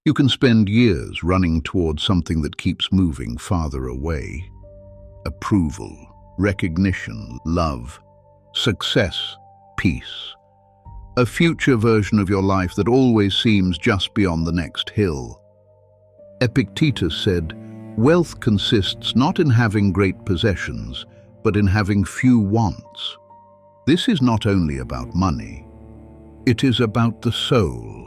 You can spend years running towards something that keeps moving farther away. Approval, recognition, love, success, peace. A future version of your life that always seems just beyond the next hill. Epictetus said, "Wealth consists not in having great possessions, but in having few wants." This is not only about money. It is about the soul.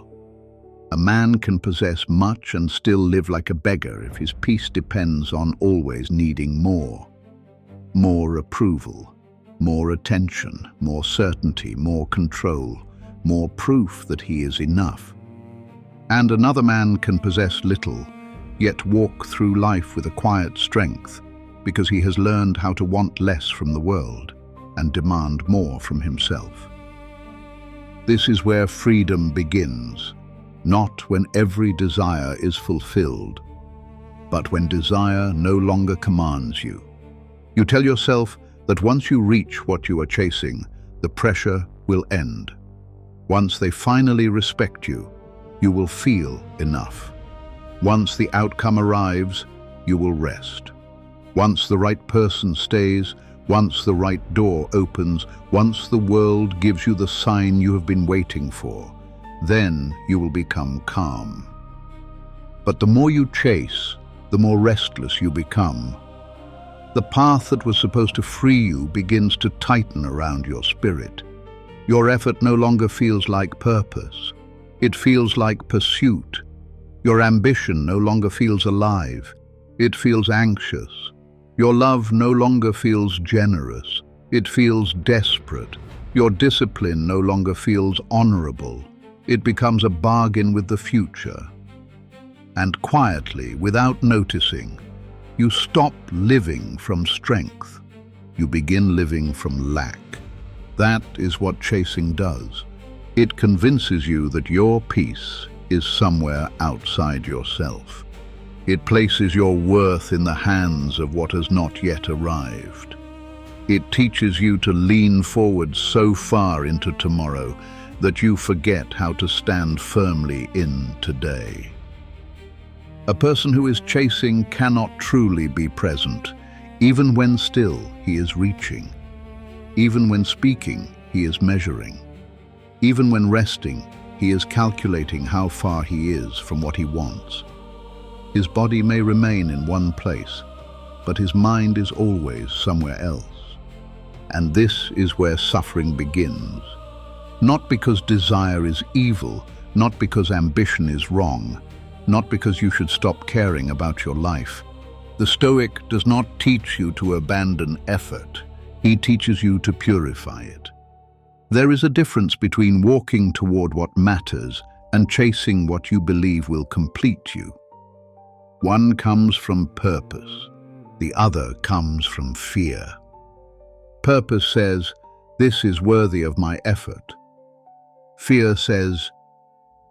A man can possess much and still live like a beggar if his peace depends on always needing more. More approval, more attention, more certainty, more control, more proof that he is enough. And another man can possess little, yet walk through life with a quiet strength, because he has learned how to want less from the world and demand more from himself. This is where freedom begins, not when every desire is fulfilled, but when desire no longer commands you. You tell yourself that once you reach what you are chasing, the pressure will end. Once they finally respect you, you will feel enough. Once the outcome arrives, you will rest. Once the right person stays, once the right door opens, once the world gives you the sign you have been waiting for, then you will become calm. But the more you chase, the more restless you become. The path that was supposed to free you begins to tighten around your spirit. Your effort no longer feels like purpose. It feels like pursuit. Your ambition no longer feels alive. It feels anxious. Your love no longer feels generous. It feels desperate. Your discipline no longer feels honorable. It becomes a bargain with the future. And quietly, without noticing, you stop living from strength. You begin living from lack. That is what chasing does. It convinces you that your peace is somewhere outside yourself. It places your worth in the hands of what has not yet arrived. It teaches you to lean forward so far into tomorrow that you forget how to stand firmly in today. A person who is chasing cannot truly be present, even when still he is reaching. Even when speaking, he is measuring. Even when resting, he is calculating how far he is from what he wants. His body may remain in one place, but his mind is always somewhere else. And this is where suffering begins. Not because desire is evil, not because ambition is wrong, not because you should stop caring about your life. The Stoic does not teach you to abandon effort. He teaches you to purify it. There is a difference between walking toward what matters and chasing what you believe will complete you. One comes from purpose. The other comes from fear. Purpose says, "This is worthy of my effort." Fear says,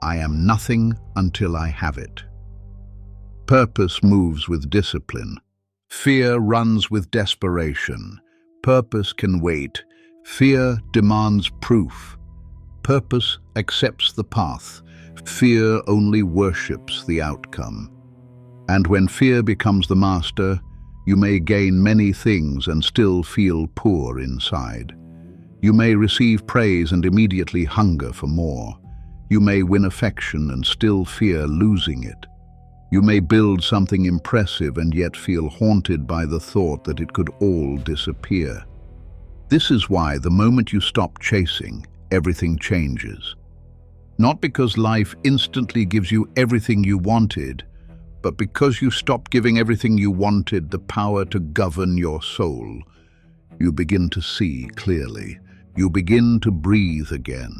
"I am nothing until I have it." Purpose moves with discipline. Fear runs with desperation. Purpose can wait. Fear demands proof. Purpose accepts the path. Fear only worships the outcome. And when fear becomes the master, you may gain many things and still feel poor inside. You may receive praise and immediately hunger for more. You may win affection and still fear losing it. You may build something impressive and yet feel haunted by the thought that it could all disappear. This is why the moment you stop chasing, everything changes. Not because life instantly gives you everything you wanted, but because you stop giving everything you wanted the power to govern your soul. You begin to see clearly. You begin to breathe again.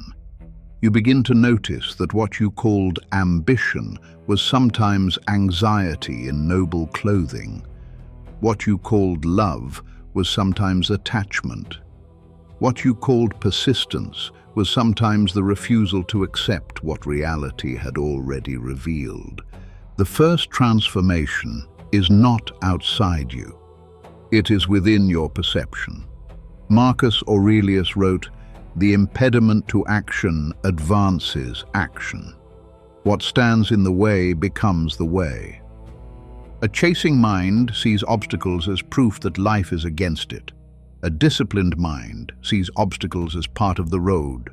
You begin to notice that what you called ambition was sometimes anxiety in noble clothing. What you called love was sometimes attachment. What you called persistence was sometimes the refusal to accept what reality had already revealed. The first transformation is not outside you. It is within your perception. Marcus Aurelius wrote, "The impediment to action advances action." What stands in the way becomes the way. A chasing mind sees obstacles as proof that life is against it. A disciplined mind sees obstacles as part of the road.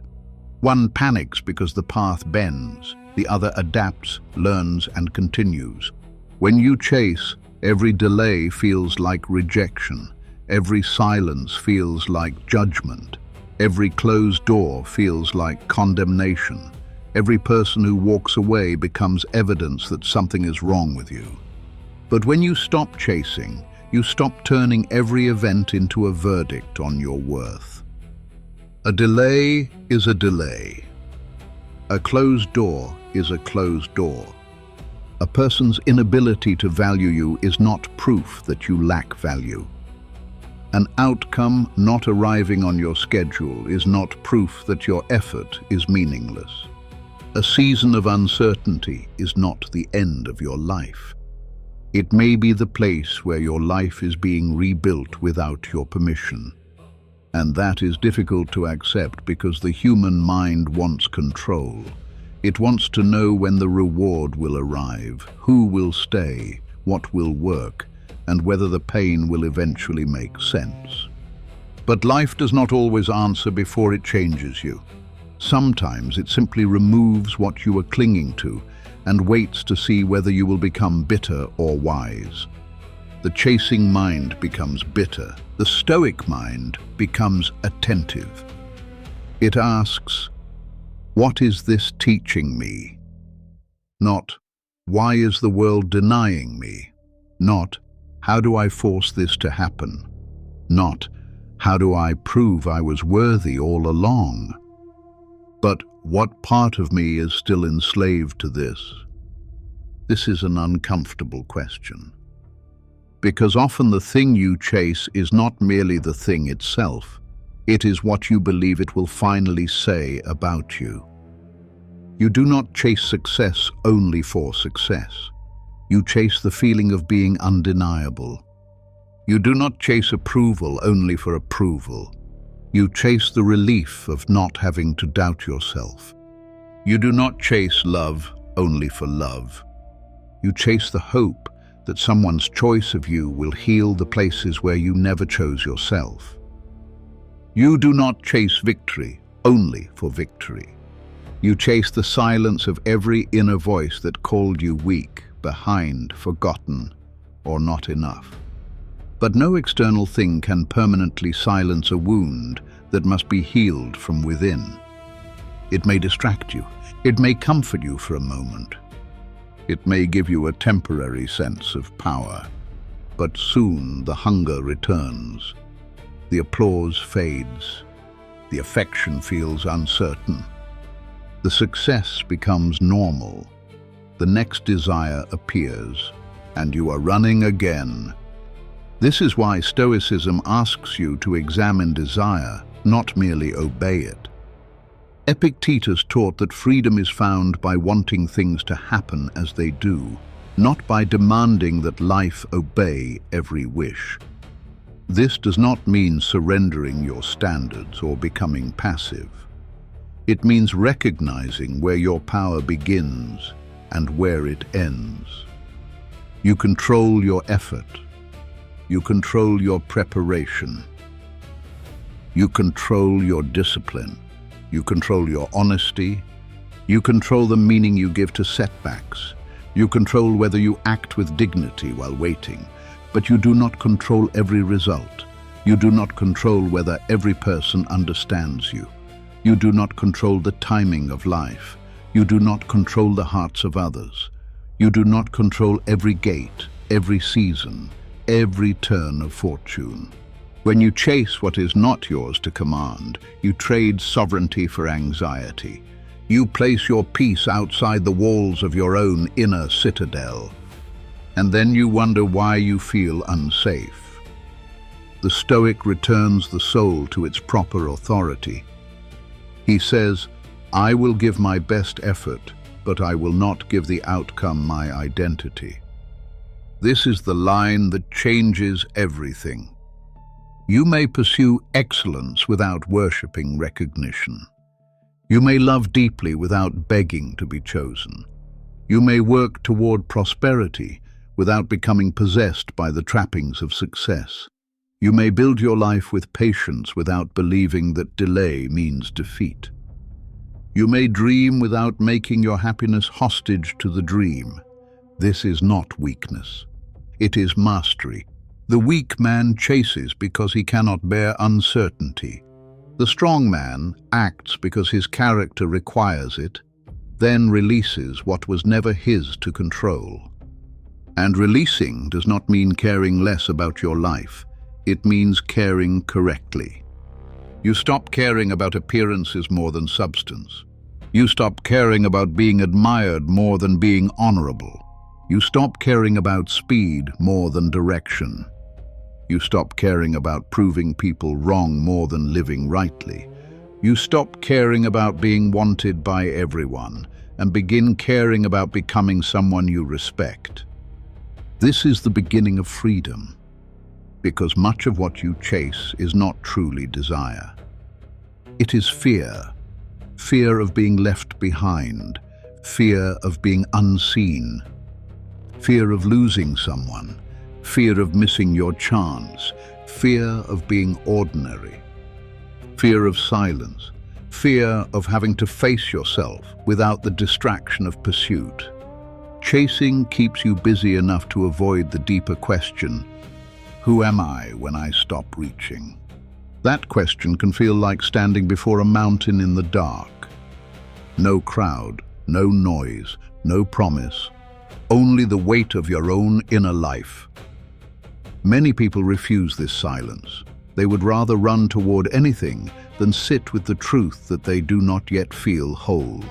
One panics because the path bends, the other adapts, learns, and continues. When you chase, every delay feels like rejection. Every silence feels like judgment. Every closed door feels like condemnation. Every person who walks away becomes evidence that something is wrong with you. But when you stop chasing, you stop turning every event into a verdict on your worth. A delay is a delay. A closed door is a closed door. A person's inability to value you is not proof that you lack value. An outcome not arriving on your schedule is not proof that your effort is meaningless. A season of uncertainty is not the end of your life. It may be the place where your life is being rebuilt without your permission. And that is difficult to accept because the human mind wants control. It wants to know when the reward will arrive, who will stay, what will work, and whether the pain will eventually make sense. But life does not always answer before it changes you. Sometimes it simply removes what you are clinging to and waits to see whether you will become bitter or wise. The chasing mind becomes bitter. The Stoic mind becomes attentive. It asks, "What is this teaching me?" Not, "Why is the world denying me?" Not, "How do I force this to happen?" Not, "How do I prove I was worthy all along?" But, "What part of me is still enslaved to this?" This is an uncomfortable question. Because often the thing you chase is not merely the thing itself. It is what you believe it will finally say about you. You do not chase success only for success. You chase the feeling of being undeniable. You do not chase approval only for approval. You chase the relief of not having to doubt yourself. You do not chase love only for love. You chase the hope that someone's choice of you will heal the places where you never chose yourself. You do not chase victory only for victory. You chase the silence of every inner voice that called you weak, behind, forgotten, or not enough. But no external thing can permanently silence a wound that must be healed from within. It may distract you. It may comfort you for a moment. It may give you a temporary sense of power. But soon the hunger returns. The applause fades. The affection feels uncertain. The success becomes normal. The next desire appears, and you are running again. This is why Stoicism asks you to examine desire, not merely obey it. Epictetus taught that freedom is found by wanting things to happen as they do, not by demanding that life obey every wish. This does not mean surrendering your standards or becoming passive. It means recognizing where your power begins and where it ends. You control your effort. You control your preparation. You control your discipline. You control your honesty. You control the meaning you give to setbacks. You control whether you act with dignity while waiting. But you do not control every result. You do not control whether every person understands you. You do not control the timing of life. You do not control the hearts of others. You do not control every gate, every season, every turn of fortune. When you chase what is not yours to command, you trade sovereignty for anxiety. You place your peace outside the walls of your own inner citadel. And then you wonder why you feel unsafe. The Stoic returns the soul to its proper authority. He says, "I will give my best effort, but I will not give the outcome my identity." This is the line that changes everything. You may pursue excellence without worshipping recognition. You may love deeply without begging to be chosen. You may work toward prosperity without becoming possessed by the trappings of success. You may build your life with patience without believing that delay means defeat. You may dream without making your happiness hostage to the dream. This is not weakness. It is mastery. The weak man chases because he cannot bear uncertainty. The strong man acts because his character requires it, then releases what was never his to control. And releasing does not mean caring less about your life. It means caring correctly. You stop caring about appearances more than substance. You stop caring about being admired more than being honorable. You stop caring about speed more than direction. You stop caring about proving people wrong more than living rightly. You stop caring about being wanted by everyone and begin caring about becoming someone you respect. This is the beginning of freedom, because much of what you chase is not truly desire. It is fear. Fear of being left behind, fear of being unseen, fear of losing someone, fear of missing your chance, fear of being ordinary, fear of silence, fear of having to face yourself without the distraction of pursuit. Chasing keeps you busy enough to avoid the deeper question, who am I when I stop reaching? That question can feel like standing before a mountain in the dark. No crowd, no noise, no promise, only the weight of your own inner life. Many people refuse this silence. They would rather run toward anything than sit with the truth that they do not yet feel whole.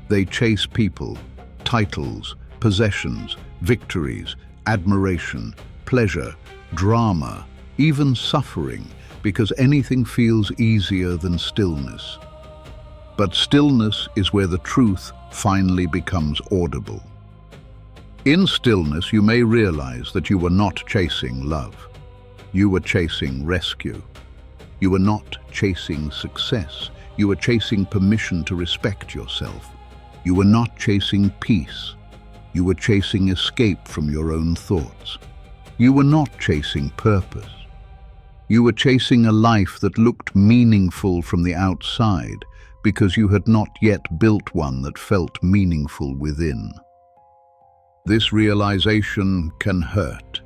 They chase people, titles, possessions, victories, admiration, pleasure, drama, even suffering, because anything feels easier than stillness. But stillness is where the truth finally becomes audible. In stillness, you may realize that you were not chasing love. You were chasing rescue. You were not chasing success. You were chasing permission to respect yourself. You were not chasing peace. You were chasing escape from your own thoughts. You were not chasing purpose. You were chasing a life that looked meaningful from the outside because you had not yet built one that felt meaningful within. This realization can hurt,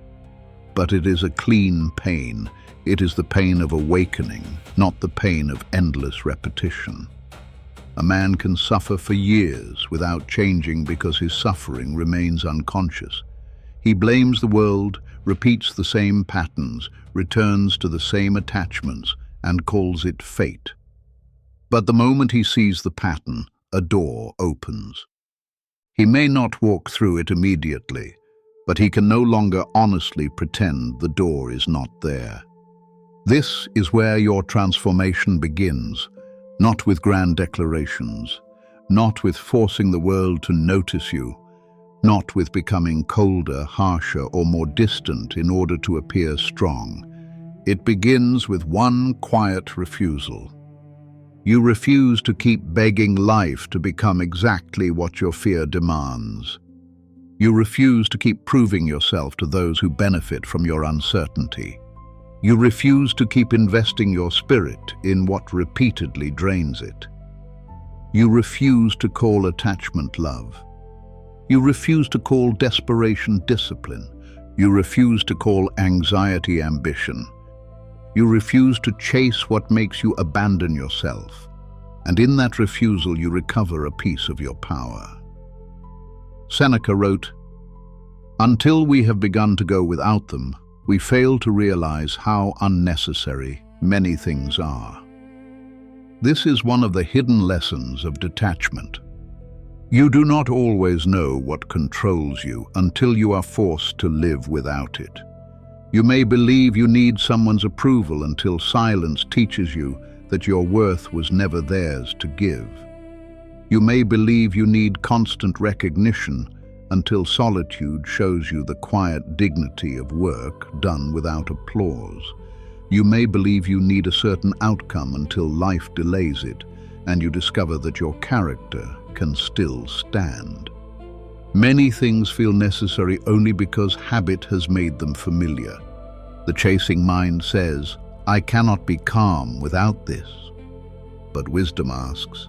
but it is a clean pain. It is the pain of awakening, not the pain of endless repetition. A man can suffer for years without changing because his suffering remains unconscious. He blames the world, repeats the same patterns, returns to the same attachments, and calls it fate. But the moment he sees the pattern, a door opens. He may not walk through it immediately, but he can no longer honestly pretend the door is not there. This is where your transformation begins, not with grand declarations, not with forcing the world to notice you, not with becoming colder, harsher, or more distant in order to appear strong. It begins with one quiet refusal. You refuse to keep begging life to become exactly what your fear demands. You refuse to keep proving yourself to those who benefit from your uncertainty. You refuse to keep investing your spirit in what repeatedly drains it. You refuse to call attachment love. You refuse to call desperation discipline. You refuse to call anxiety ambition. You refuse to chase what makes you abandon yourself. And in that refusal, you recover a piece of your power. Seneca wrote, "Until we have begun to go without them, we fail to realize how unnecessary many things are." This is one of the hidden lessons of detachment. You do not always know what controls you until you are forced to live without it. You may believe you need someone's approval until silence teaches you that your worth was never theirs to give. You may believe you need constant recognition until solitude shows you the quiet dignity of work done without applause. You may believe you need a certain outcome until life delays it, and you discover that your character can still stand. Many things feel necessary only because habit has made them familiar. The chasing mind says, "I cannot be calm without this." But wisdom asks,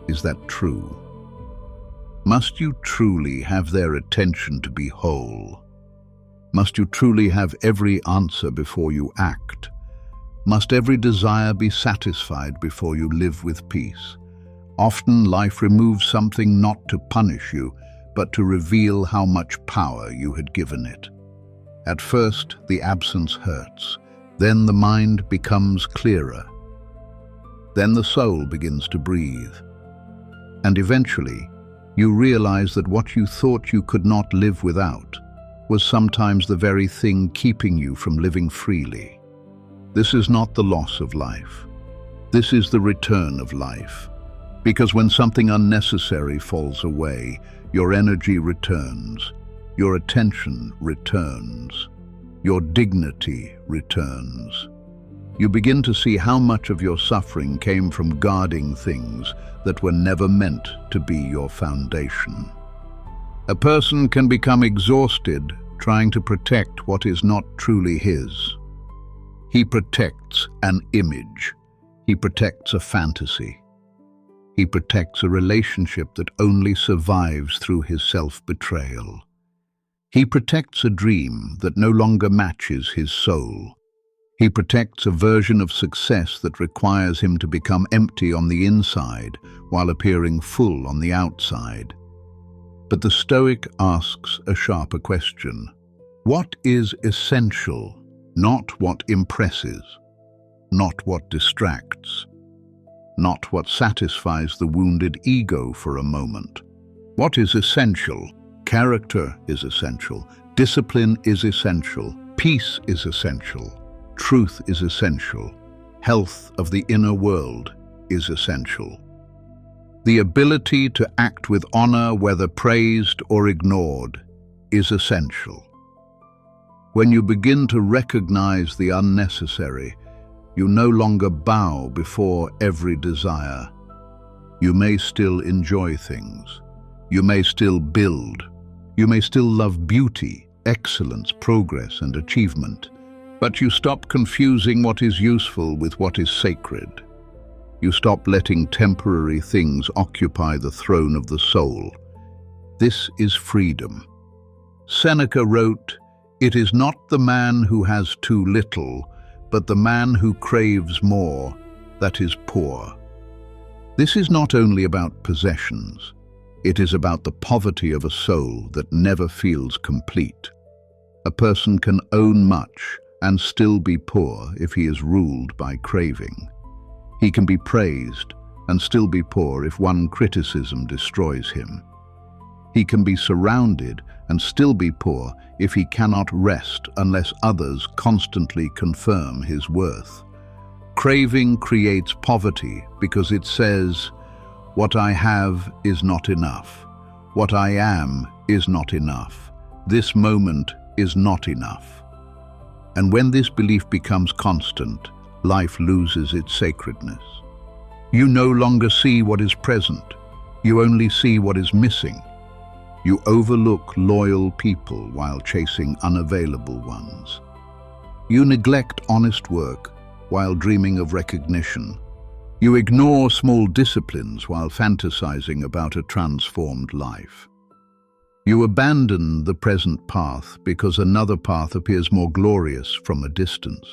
is that true? Must you truly have their attention to be whole? Must you truly have every answer before you act? Must every desire be satisfied before you live with peace? Often life removes something not to punish you, but to reveal how much power you had given it. At first, the absence hurts. Then the mind becomes clearer. Then the soul begins to breathe. And eventually, you realize that what you thought you could not live without was sometimes the very thing keeping you from living freely. This is not the loss of life. This is the return of life. Because when something unnecessary falls away, your energy returns, your attention returns, your dignity returns. You begin to see how much of your suffering came from guarding things that were never meant to be your foundation. A person can become exhausted trying to protect what is not truly his. He protects an image. He protects a fantasy. He protects a relationship that only survives through his self-betrayal. He protects a dream that no longer matches his soul. He protects a version of success that requires him to become empty on the inside while appearing full on the outside. But the Stoic asks a sharper question. What is essential, not what impresses, not what distracts, not what satisfies the wounded ego for a moment? What is essential? Character is essential. Discipline is essential. Peace is essential. Truth is essential. Health of the inner world is essential. The ability to act with honor, whether praised or ignored, is essential. When you begin to recognize the unnecessary, you no longer bow before every desire. You may still enjoy things. You may still build. You may still love beauty, excellence, progress, and achievement. But you stop confusing what is useful with what is sacred. You stop letting temporary things occupy the throne of the soul. This is freedom. Seneca wrote, "It is not the man who has too little, but the man who craves more, that is poor." This is not only about possessions. It is about the poverty of a soul that never feels complete. A person can own much and still be poor if he is ruled by craving. He can be praised and still be poor if one criticism destroys him. He can be surrounded and still be poor if he cannot rest unless others constantly confirm his worth. Craving creates poverty because it says, "What I have is not enough. What I am is not enough. This moment is not enough." And when this belief becomes constant, life loses its sacredness. You no longer see what is present. You only see what is missing. You overlook loyal people while chasing unavailable ones. You neglect honest work while dreaming of recognition. You ignore small disciplines while fantasizing about a transformed life. You abandon the present path because another path appears more glorious from a distance.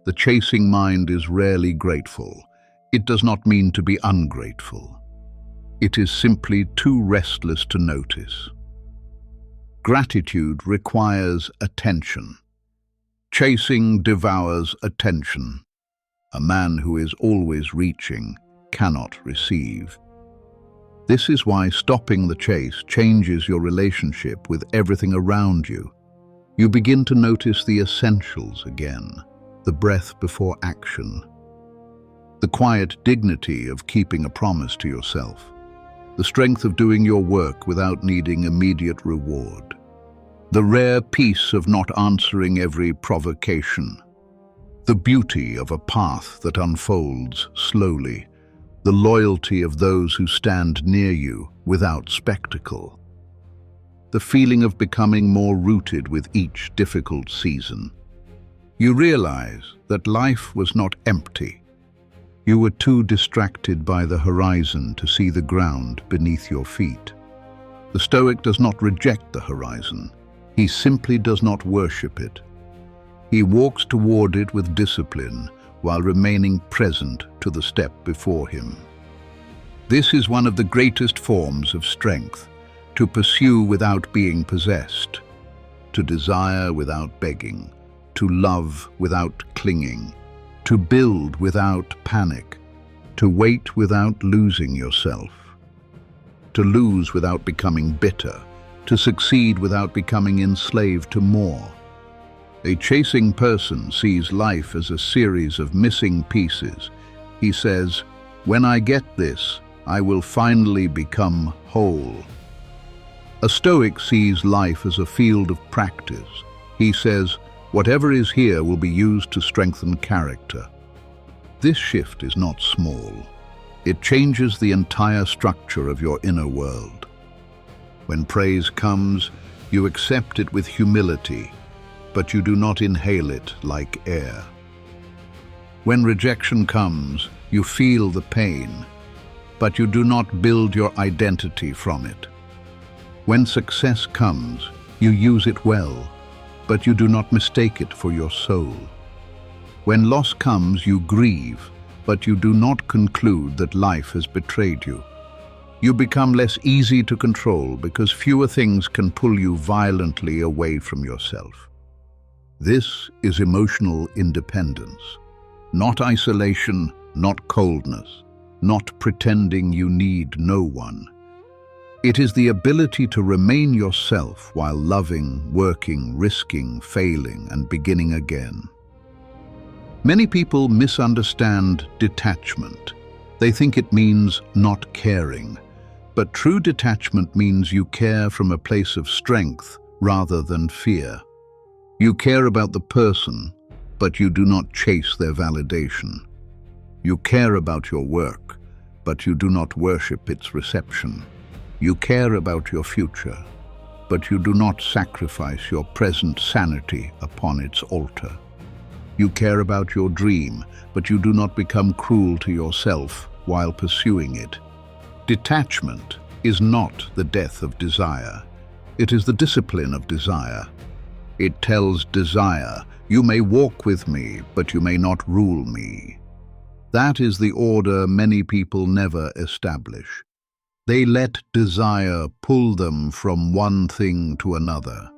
The chasing mind is rarely grateful. It does not mean to be ungrateful. It is simply too restless to notice. Gratitude requires attention. Chasing devours attention. A man who is always reaching cannot receive. This is why stopping the chase changes your relationship with everything around you. You begin to notice the essentials again, the breath before action, the quiet dignity of keeping a promise to yourself, the strength of doing your work without needing immediate reward, the rare peace of not answering every provocation, the beauty of a path that unfolds slowly, the loyalty of those who stand near you without spectacle. the feeling of becoming more rooted with each difficult season. You realize that life was not empty. You were too distracted by the horizon to see the ground beneath your feet. The Stoic does not reject the horizon. He simply does not worship it. He walks toward it with discipline while remaining present to the step before him. This is one of the greatest forms of strength, to pursue without being possessed, to desire without begging, to love without clinging, to build without panic, to wait without losing yourself, to lose without becoming bitter, to succeed without becoming enslaved to more. A chasing person sees life as a series of missing pieces. He says, "When I get this, I will finally become whole." A Stoic sees life as a field of practice. He says, "Whatever is here will be used to strengthen character." This shift is not small. It changes the entire structure of your inner world. When praise comes, you accept it with humility, but you do not inhale it like air. When rejection comes, you feel the pain, but you do not build your identity from it. When success comes, you use it well, but you do not mistake it for your soul. When loss comes, you grieve, but you do not conclude that life has betrayed you. You become less easy to control because fewer things can pull you violently away from yourself. This is emotional independence, not isolation, not coldness, not pretending you need no one. It is the ability to remain yourself while loving, working, risking, failing, and beginning again. Many people misunderstand detachment. They think it means not caring, but true detachment means you care from a place of strength rather than fear. You care about the person, but you do not chase their validation. You care about your work, but you do not worship its reception. You care about your future, but you do not sacrifice your present sanity upon its altar. You care about your dream, but you do not become cruel to yourself while pursuing it. Detachment is not the death of desire. It is the discipline of desire. It tells desire, "You may walk with me, but you may not rule me." That is the order many people never establish. They let desire pull them from one thing to another.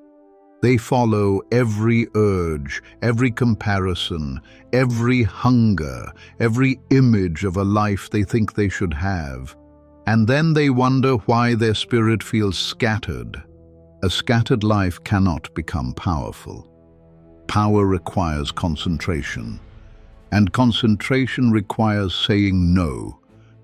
They follow every urge, every comparison, every hunger, every image of a life they think they should have. And then they wonder why their spirit feels scattered. A scattered life cannot become powerful. Power requires concentration, and concentration requires saying no.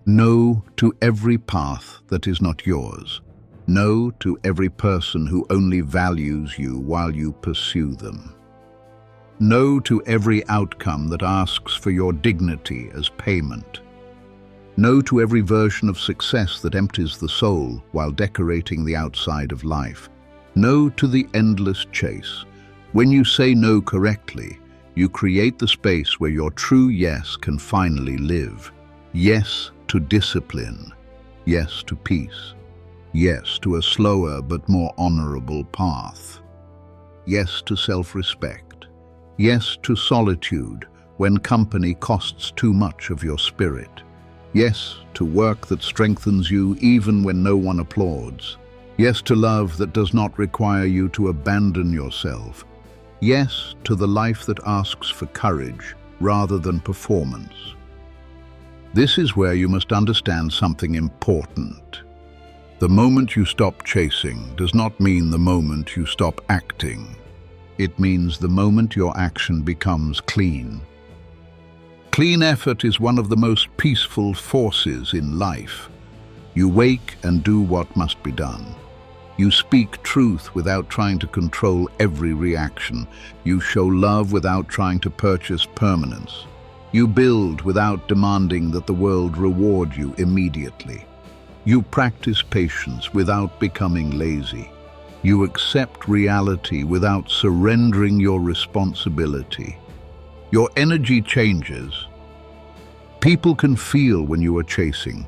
No to every path that is not yours. No to every person who only values you while you pursue them. No to every outcome that asks for your dignity as payment. No to every version of success that empties the soul while decorating the outside of life. No to the endless chase. When you say no correctly, you create the space where your true yes can finally live. Yes to discipline. Yes to peace. Yes to a slower but more honorable path. Yes to self-respect. Yes to solitude when company costs too much of your spirit. Yes to work that strengthens you even when no one applauds. Yes to love that does not require you to abandon yourself. Yes to the life that asks for courage rather than performance. This is where you must understand something important. The moment you stop chasing does not mean the moment you stop acting. It means the moment your action becomes clean. Clean effort is one of the most peaceful forces in life. You wake and do what must be done. You speak truth without trying to control every reaction. You show love without trying to purchase permanence. You build without demanding that the world reward you immediately. You practice patience without becoming lazy. You accept reality without surrendering your responsibility. Your energy changes. People can feel when you are chasing.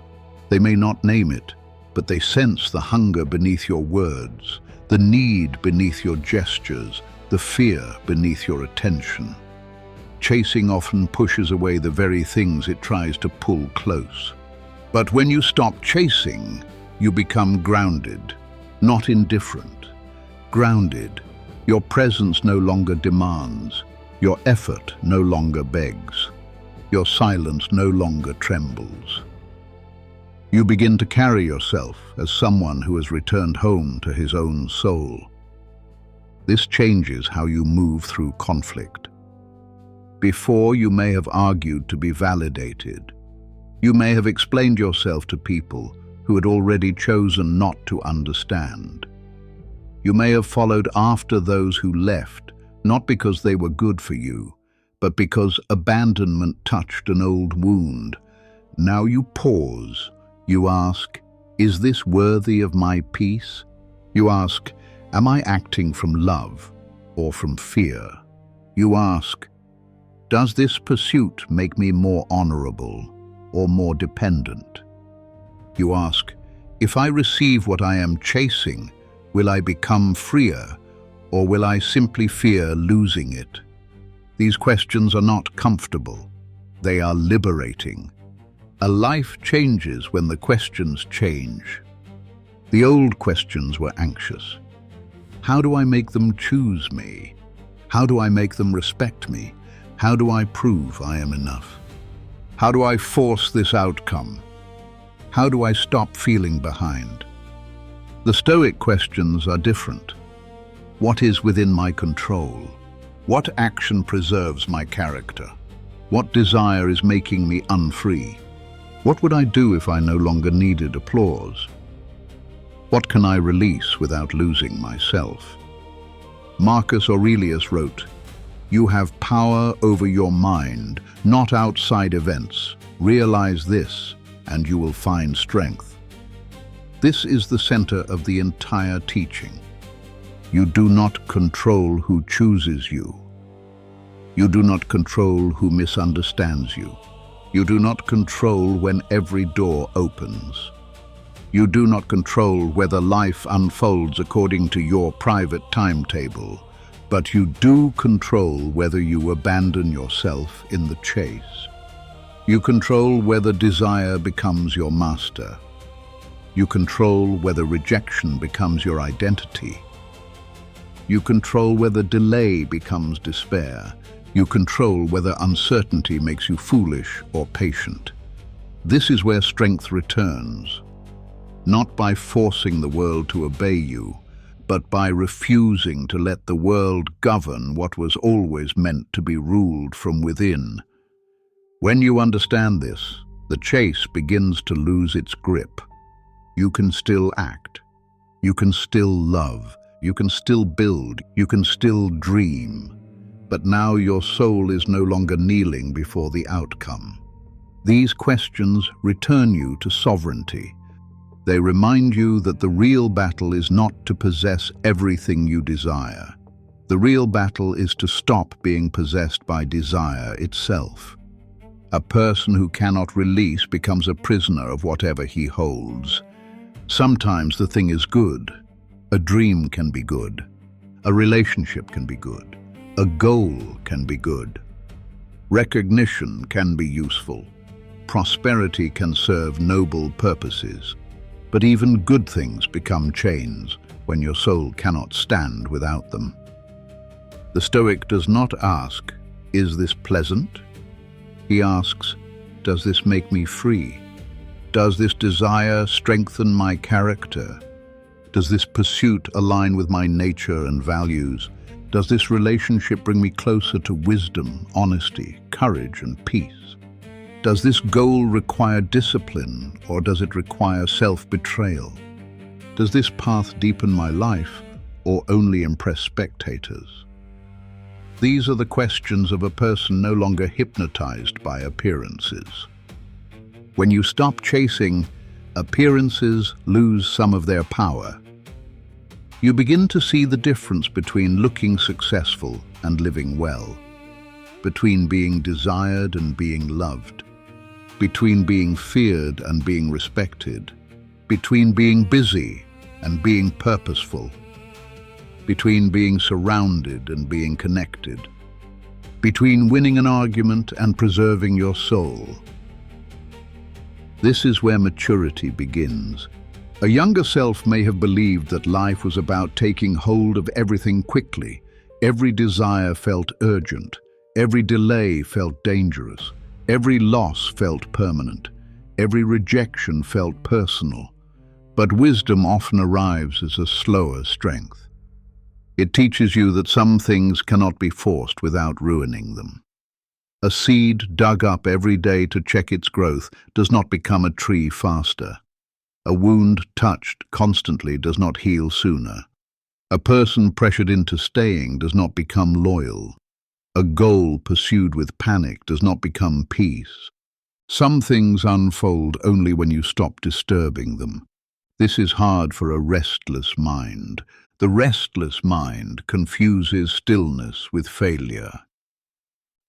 They may not name it, but they sense the hunger beneath your words, the need beneath your gestures, the fear beneath your attention. Chasing often pushes away the very things it tries to pull close. But when you stop chasing, you become grounded, not indifferent. Grounded. Your presence no longer demands. Your effort no longer begs. Your silence no longer trembles. You begin to carry yourself as someone who has returned home to his own soul. This changes how you move through conflict. Before, you may have argued to be validated. You may have explained yourself to people who had already chosen not to understand. You may have followed after those who left, not because they were good for you, but because abandonment touched an old wound. Now you pause. You ask, is this worthy of my peace? You ask, am I acting from love or from fear? You ask, does this pursuit make me more honorable or more dependent? You ask, if I receive what I am chasing, will I become freer, or will I simply fear losing it? These questions are not comfortable. They are liberating. A life changes when the questions change. The old questions were anxious. How do I make them choose me? How do I make them respect me? How do I prove I am enough? How do I force this outcome? How do I stop feeling behind? The Stoic questions are different. What is within my control? What action preserves my character? What desire is making me unfree? What would I do if I no longer needed applause? What can I release without losing myself? Marcus Aurelius wrote, "You have power over your mind, not outside events. Realize this, and you will find strength." This is the center of the entire teaching. You do not control who chooses you. You do not control who misunderstands you. You do not control when every door opens. You do not control whether life unfolds according to your private timetable, but you do control whether you abandon yourself in the chase. You control whether desire becomes your master. You control whether rejection becomes your identity. You control whether delay becomes despair. You control whether uncertainty makes you foolish or patient. This is where strength returns, not by forcing the world to obey you, but by refusing to let the world govern what was always meant to be ruled from within. When you understand this, the chase begins to lose its grip. You can still act. You can still love. You can still build. You can still dream. But now your soul is no longer kneeling before the outcome. These questions return you to sovereignty. They remind you that the real battle is not to possess everything you desire. The real battle is to stop being possessed by desire itself. A person who cannot release becomes a prisoner of whatever he holds. Sometimes the thing is good. A dream can be good. A relationship can be good. A goal can be good. Recognition can be useful. Prosperity can serve noble purposes. But even good things become chains when your soul cannot stand without them. The Stoic does not ask, "Is this pleasant?" He asks, "Does this make me free? Does this desire strengthen my character? Does this pursuit align with my nature and values? Does this relationship bring me closer to wisdom, honesty, courage, and peace? Does this goal require discipline, or does it require self-betrayal? Does this path deepen my life, or only impress spectators?" These are the questions of a person no longer hypnotized by appearances. When you stop chasing, appearances lose some of their power. you begin to see the difference between looking successful and living well, between being desired and being loved, between being feared and being respected, between being busy and being purposeful, between being surrounded and being connected, between winning an argument and preserving your soul. This is where maturity begins. A younger self may have believed that life was about taking hold of everything quickly. Every desire felt urgent. Every delay felt dangerous. Every loss felt permanent. Every rejection felt personal. But wisdom often arrives as a slower strength. It teaches you that some things cannot be forced without ruining them. A seed dug up every day to check its growth does not become a tree faster. A wound touched constantly does not heal sooner. A person pressured into staying does not become loyal. A goal pursued with panic does not become peace. Some things unfold only when you stop disturbing them. This is hard for a restless mind. The restless mind confuses stillness with failure.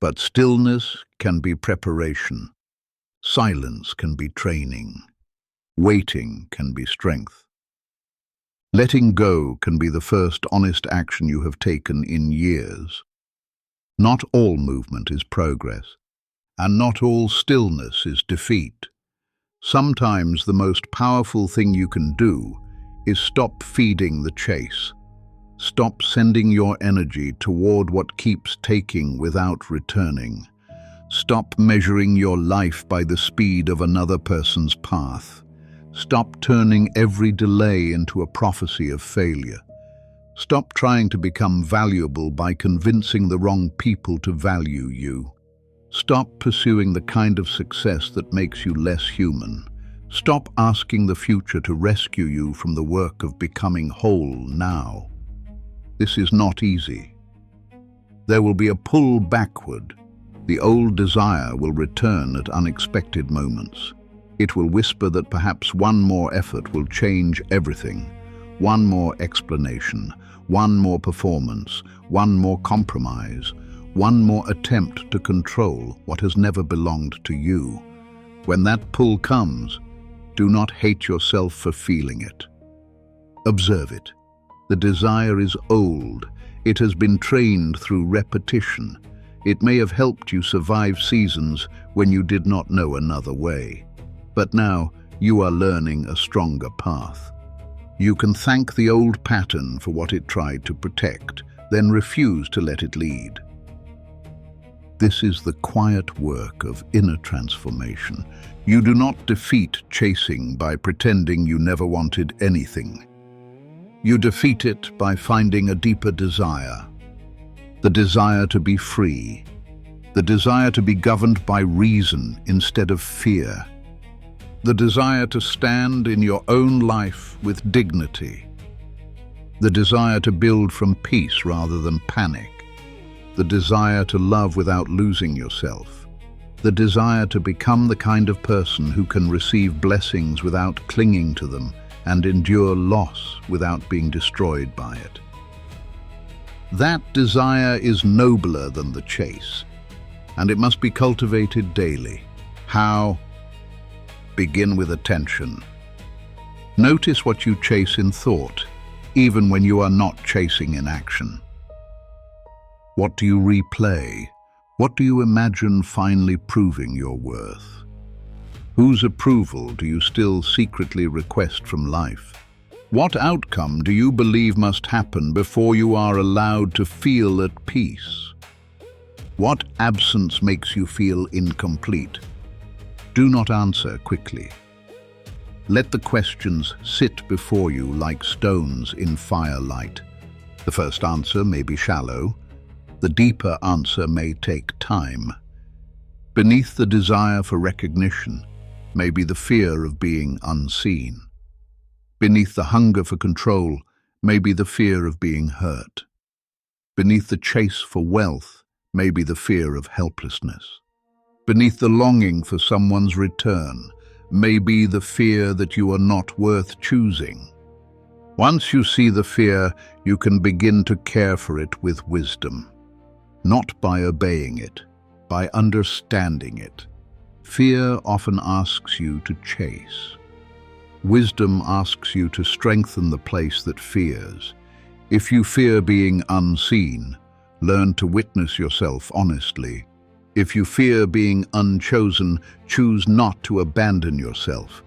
But stillness can be preparation. Silence can be training. Waiting can be strength. Letting go can be the first honest action you have taken in years. Not all movement is progress, and not all stillness is defeat. Sometimes the most powerful thing you can do is stop feeding the chase. Stop sending your energy toward what keeps taking without returning. Stop measuring your life by the speed of another person's path. Stop turning every delay into a prophecy of failure. Stop trying to become valuable by convincing the wrong people to value you. Stop pursuing the kind of success that makes you less human. Stop asking the future to rescue you from the work of becoming whole now. This is not easy. There will be a pull backward. The old desire will return at unexpected moments. It will whisper that perhaps one more effort will change everything. One more explanation, one more performance, one more compromise, one more attempt to control what has never belonged to you. When that pull comes, do not hate yourself for feeling it. Observe it. The desire is old. It has been trained through repetition. It may have helped you survive seasons when you did not know another way. But now you are learning a stronger path. You can thank the old pattern for what it tried to protect, then refuse to let it lead. This is the quiet work of inner transformation. You do not defeat chasing by pretending you never wanted anything. You defeat it by finding a deeper desire. The desire to be free. The desire to be governed by reason instead of fear. The desire to stand in your own life with dignity. The desire to build from peace rather than panic. The desire to love without losing yourself. The desire to become the kind of person who can receive blessings without clinging to them and endure loss without being destroyed by it. That desire is nobler than the chase, and it must be cultivated daily. How? Begin with attention. Notice what you chase in thought, even when you are not chasing in action. What do you replay? What do you imagine finally proving your worth? Whose approval do you still secretly request from life? What outcome do you believe must happen before you are allowed to feel at peace? What absence makes you feel incomplete? Do not answer quickly. Let the questions sit before you like stones in firelight. The first answer may be shallow. The deeper answer may take time. Beneath the desire for recognition may be the fear of being unseen. Beneath the hunger for control may be the fear of being hurt. Beneath the chase for wealth may be the fear of helplessness. Beneath the longing for someone's return may be the fear that you are not worth choosing. Once you see the fear, you can begin to care for it with wisdom. Not by obeying it, by understanding it. Fear often asks you to chase. Wisdom asks you to strengthen the place that fears. If you fear being unseen, learn to witness yourself honestly. If you fear being unchosen, choose not to abandon yourself.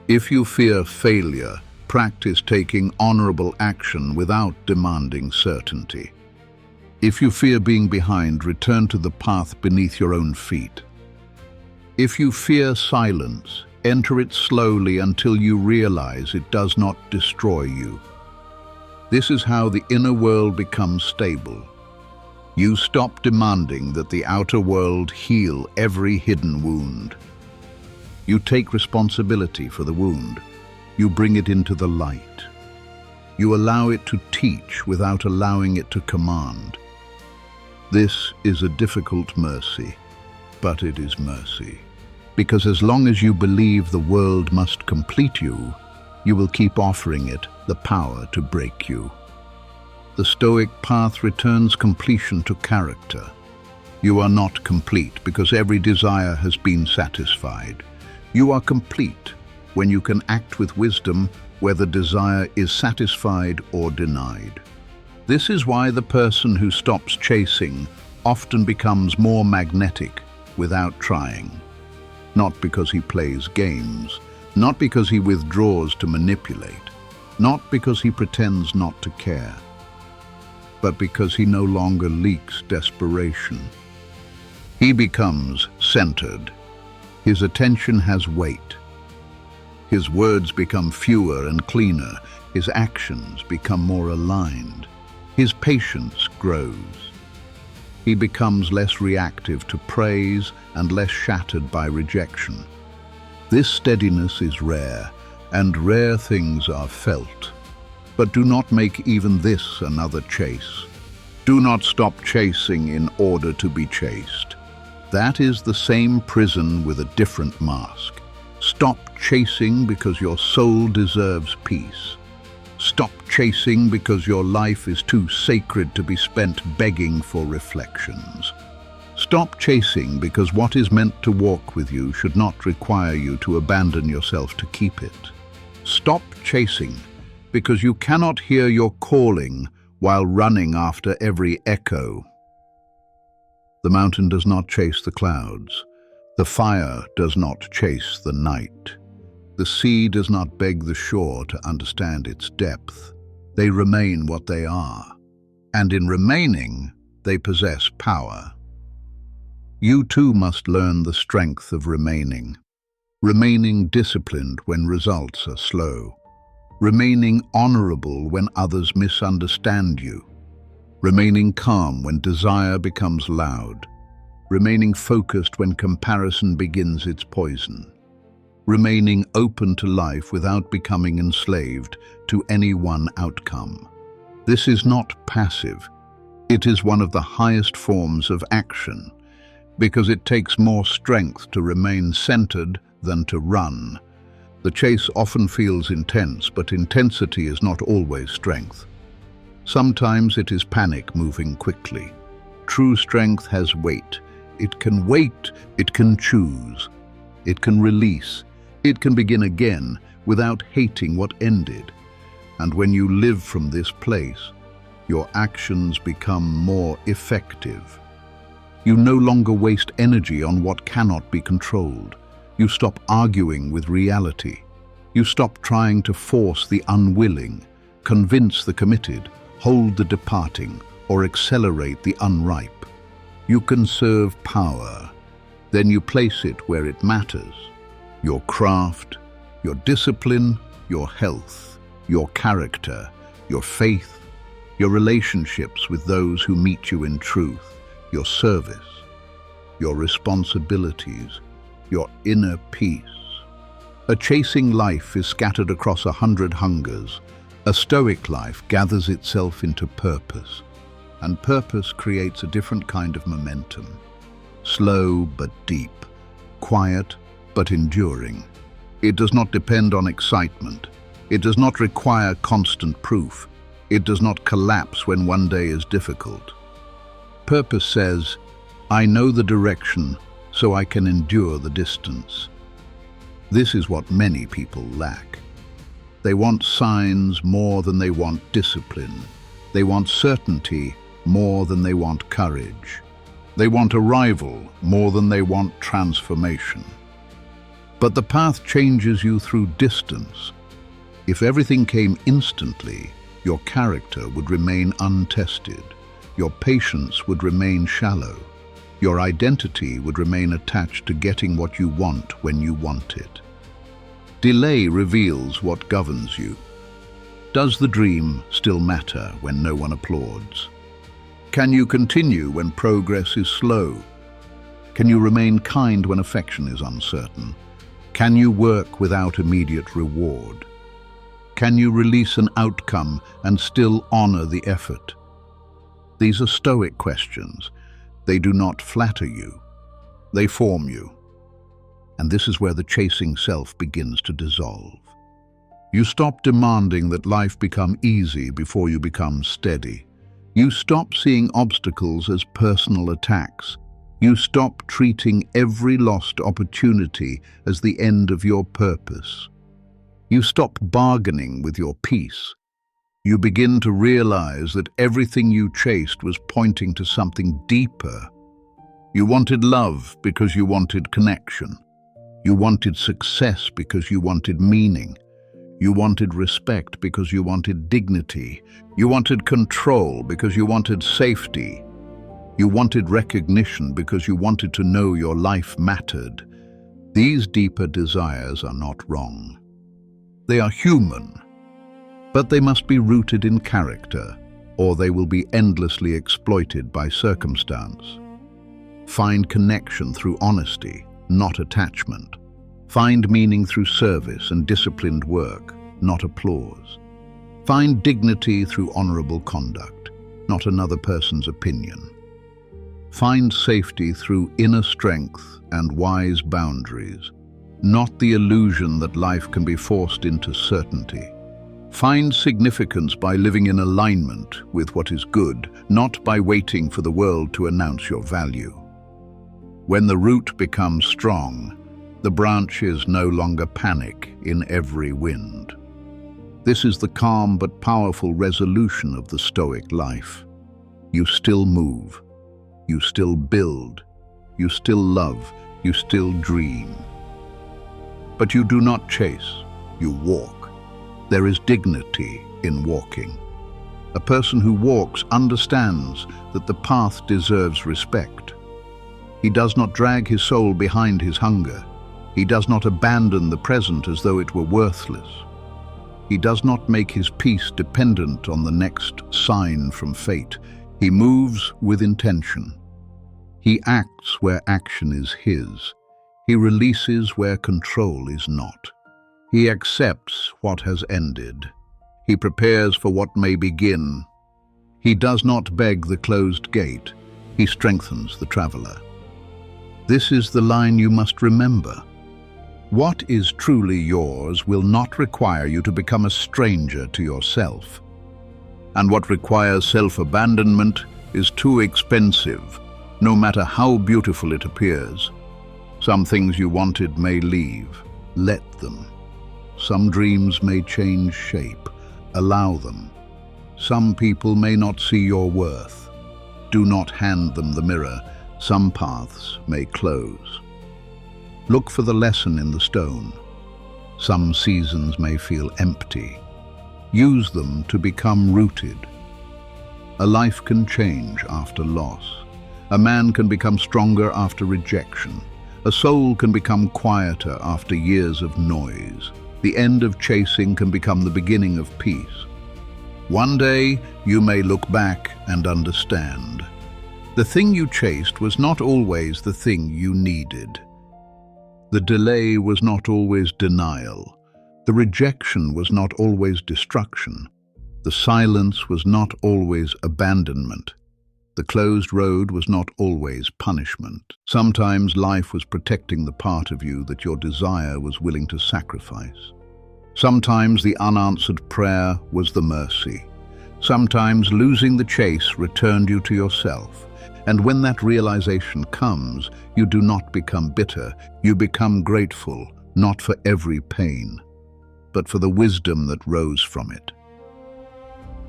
If you fear failure, practice taking honorable action without demanding certainty. If you fear being behind, return to the path beneath your own feet. If you fear silence, enter it slowly until you realize it does not destroy you. This is how the inner world becomes stable. You stop demanding that the outer world heal every hidden wound. You take responsibility for the wound. You bring it into the light. You allow it to teach without allowing it to command. This is a difficult mercy, but it is mercy. Because as long as you believe the world must complete you, you will keep offering it the power to break you. The Stoic path returns completion to character. You are not complete because every desire has been satisfied. You are complete when you can act with wisdom whether desire is satisfied or denied. This is why the person who stops chasing often becomes more magnetic without trying. Not because he plays games, not because he withdraws to manipulate, not because he pretends not to care, but because he no longer leaks desperation. He becomes centered. His attention has weight. His words become fewer and cleaner. His actions become more aligned. His patience grows. He becomes less reactive to praise and less shattered by rejection. This steadiness is rare, and rare things are felt. But do not make even this another chase. Do not stop chasing in order to be chased. That is the same prison with a different mask. Stop chasing because your soul deserves peace. Stop chasing because your life is too sacred to be spent begging for reflections. Stop chasing because what is meant to walk with you should not require you to abandon yourself to keep it. Stop chasing because you cannot hear your calling while running after every echo. The mountain does not chase the clouds. The fire does not chase the night. The sea does not beg the shore to understand its depth. They remain what they are, and in remaining, they possess power. You too must learn the strength of remaining. Remaining disciplined when results are slow. Remaining honorable when others misunderstand you. Remaining calm when desire becomes loud. Remaining focused when comparison begins its poison. Remaining open to life without becoming enslaved to any one outcome. This is not passive. It is one of the highest forms of action, because it takes more strength to remain centered than to run. The chase often feels intense, but intensity is not always strength. Sometimes it is panic moving quickly. True strength has weight. It can wait, it can choose, it can release, it can begin again without hating what ended. And when you live from this place, your actions become more effective. You no longer waste energy on what cannot be controlled. You stop arguing with reality. You stop trying to force the unwilling, convince the committed, hold the departing, or accelerate the unripe. You conserve power, then you place it where it matters. Your craft, your discipline, your health, your character, your faith, your relationships with those who meet you in truth, your service, your responsibilities, your inner peace. A chasing life is scattered across 100 hungers. A stoic life gathers itself into purpose, and purpose creates a different kind of momentum. Slow but deep, quiet but enduring. It does not depend on excitement. It does not require constant proof. It does not collapse when one day is difficult. Purpose says, I know the direction, so I can endure the distance. This is what many people lack. They want signs more than they want discipline. They want certainty more than they want courage. They want arrival more than they want transformation. But the path changes you through distance. If everything came instantly, your character would remain untested. Your patience would remain shallow. Your identity would remain attached to getting what you want when you want it. Delay reveals what governs you. Does the dream still matter when no one applauds? Can you continue when progress is slow? Can you remain kind when affection is uncertain? Can you work without immediate reward? Can you release an outcome and still honor the effort? These are Stoic questions. They do not flatter you. They form you. And this is where the chasing self begins to dissolve. You stop demanding that life become easy before you become steady. You stop seeing obstacles as personal attacks. You stop treating every lost opportunity as the end of your purpose. You stop bargaining with your peace. You begin to realize that everything you chased was pointing to something deeper. You wanted love because you wanted connection. You wanted success because you wanted meaning. You wanted respect because you wanted dignity. You wanted control because you wanted safety. You wanted recognition because you wanted to know your life mattered. These deeper desires are not wrong. They are human, but they must be rooted in character, or they will be endlessly exploited by circumstance. Find connection through honesty, not attachment. Find meaning through service and disciplined work, not applause. Find dignity through honorable conduct, not another person's opinion. Find safety through inner strength and wise boundaries, not the illusion that life can be forced into certainty. Find significance by living in alignment with what is good, not by waiting for the world to announce your value. When the root becomes strong, the branches no longer panic in every wind. This is the calm but powerful resolution of the Stoic life. You still move, you still build, you still love, you still dream. But you do not chase, you walk. There is dignity in walking. A person who walks understands that the path deserves respect. He does not drag his soul behind his hunger. He does not abandon the present as though it were worthless. He does not make his peace dependent on the next sign from fate. He moves with intention. He acts where action is his. He releases where control is not. He accepts what has ended. He prepares for what may begin. He does not beg the closed gate. He strengthens the traveler. This is the line you must remember. What is truly yours will not require you to become a stranger to yourself. And what requires self-abandonment is too expensive, no matter how beautiful it appears. Some things you wanted may leave. Let them. Some dreams may change shape. Allow them. Some people may not see your worth. Do not hand them the mirror. Some paths may close. Look for the lesson in the stone. Some seasons may feel empty. Use them to become rooted. A life can change after loss. A man can become stronger after rejection. A soul can become quieter after years of noise. The end of chasing can become the beginning of peace. One day, you may look back and understand. The thing you chased was not always the thing you needed. The delay was not always denial. The rejection was not always destruction. The silence was not always abandonment. The closed road was not always punishment. Sometimes life was protecting the part of you that your desire was willing to sacrifice. Sometimes the unanswered prayer was the mercy. Sometimes losing the chase returned you to yourself. And when that realization comes, you do not become bitter, you become grateful, not for every pain, but for the wisdom that rose from it.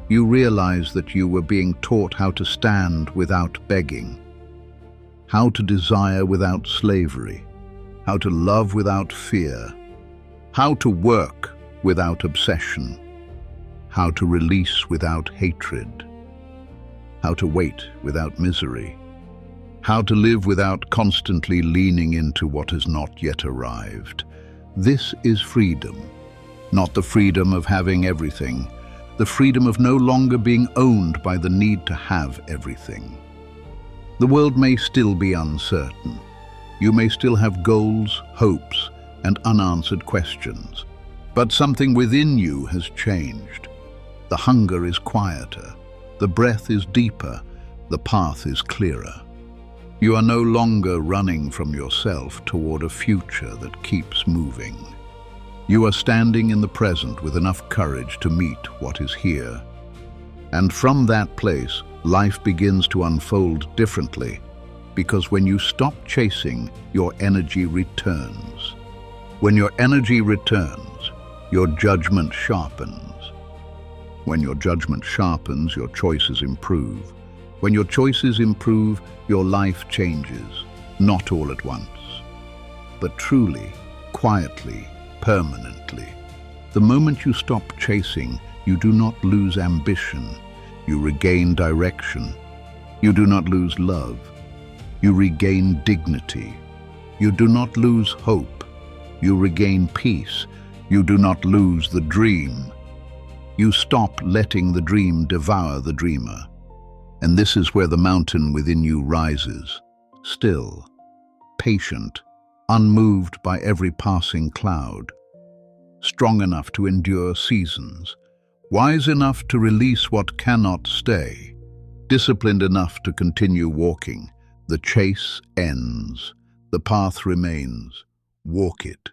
You realize that you were being taught how to stand without begging, how to desire without slavery, how to love without fear, how to work without obsession, how to release without hatred, how to wait without misery, how to live without constantly leaning into what has not yet arrived. This is freedom, not the freedom of having everything, the freedom of no longer being owned by the need to have everything. The world may still be uncertain. You may still have goals, hopes, and unanswered questions. But something within you has changed. The hunger is quieter, the breath is deeper, the path is clearer. You are no longer running from yourself toward a future that keeps moving. You are standing in the present with enough courage to meet what is here. And from that place, life begins to unfold differently, because when you stop chasing, your energy returns. When your energy returns, your judgment sharpens. When your judgment sharpens, your choices improve. When your choices improve, your life changes, not all at once, but truly, quietly, permanently. The moment you stop chasing, you do not lose ambition. You regain direction. You do not lose love. You regain dignity. You do not lose hope. You regain peace. You do not lose the dream. You stop letting the dream devour the dreamer. And this is where the mountain within you rises, still, patient, unmoved by every passing cloud, strong enough to endure seasons, wise enough to release what cannot stay, disciplined enough to continue walking. The chase ends, the path remains. Walk it.